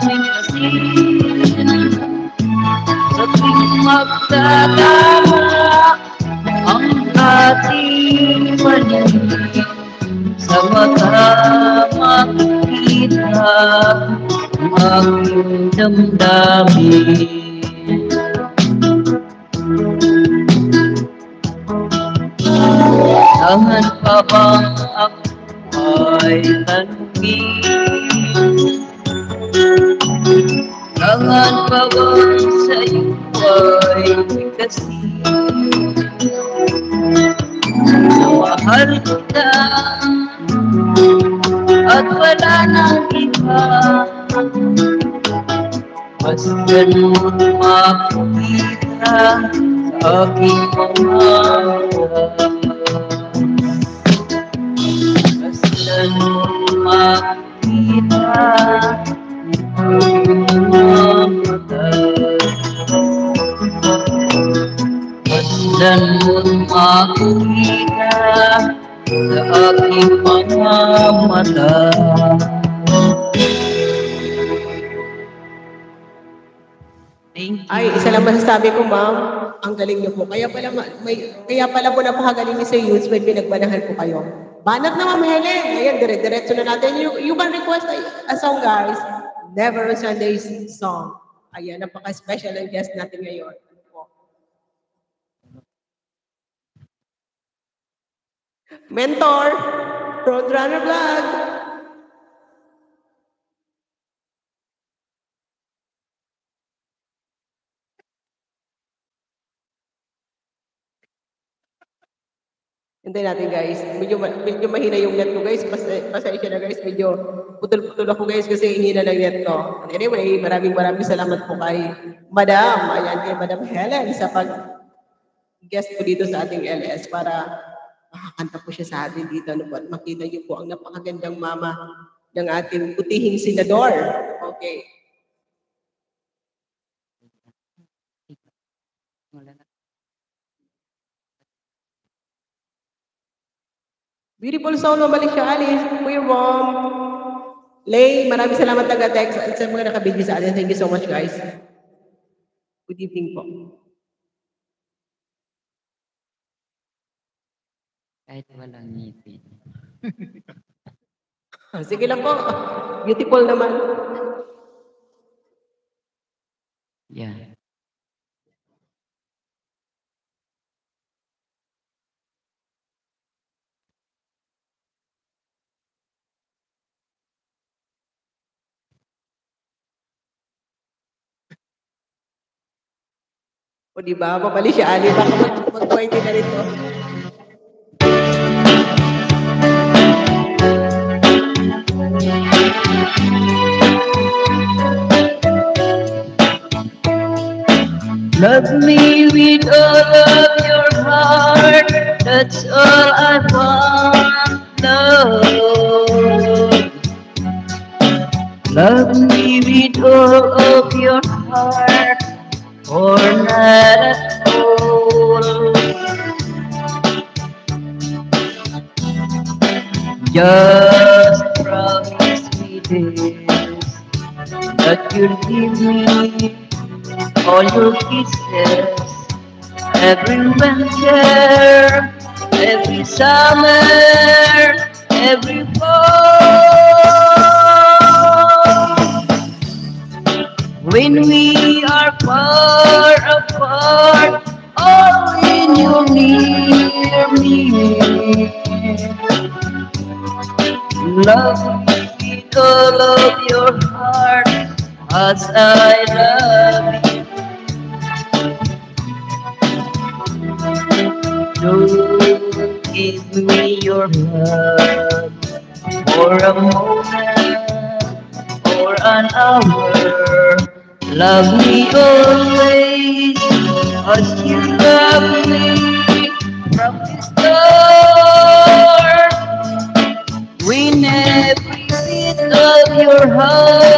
bigkasin sa tuwing magtatama ang ating paningin. Sa mata makikita ang aking damdamin. Tangan pa bang ako ay tanungin? Tangan pa bang sa'yo ay bigkasin? Mahal kita at wala nang iba, basta nun makikita sa aking mga mata. Basta nun makikita sa aking mga mata. Basta nun makikita sa aking mga mata. Ay, isa lang masasabi ko, ma'am, ang galing niyo po. Kaya pala po napakagaling niyo sa youths when pinagbanahan po kayo. Banat na, Ma'am Helen. Ayan, diretso na natin. You can request a song, guys. Never on Sunday's song. Ayan, napaka-special ang guest natin ngayon. Mentor, Roadrunner Vlog. Hintayin natin, guys. Medyo mahina yung net ko, guys. Pasensya na, guys. Medyo putol-putol ako, guys, kasi hinina ng net ko. Anyway, maraming salamat po kay Madam. Ayan, kay Madam Helen sa pag-guest po dito sa ating LS para makakanta po siya sa atin dito. Ano po, at makita niyo po ang napakagandang mama ng ating putihing senador. Okay. Beautiful song ng Balik siya, Alice. Kuya Mom. Lay, maraming salamat taga-text at sa mga nakabidyo sa atin. Thank you so much, guys. Good evening po. Kahit walang ngipin. Sige lang po. Beautiful naman. Yeah. O diba, mapali siya, Ali. Baka mag-20 na rito. Love me with all of your heart, that's all I want, love. Love me with all of your heart, or not at all. Just promise me this, that you'll give me all your kisses, every winter, every summer, every fall. When we are far apart, or when you're near me, love me with all of your heart, as I love you. Don't give me your love for a moment or an hour. Love me always as you love me from the start. When every beat of your heart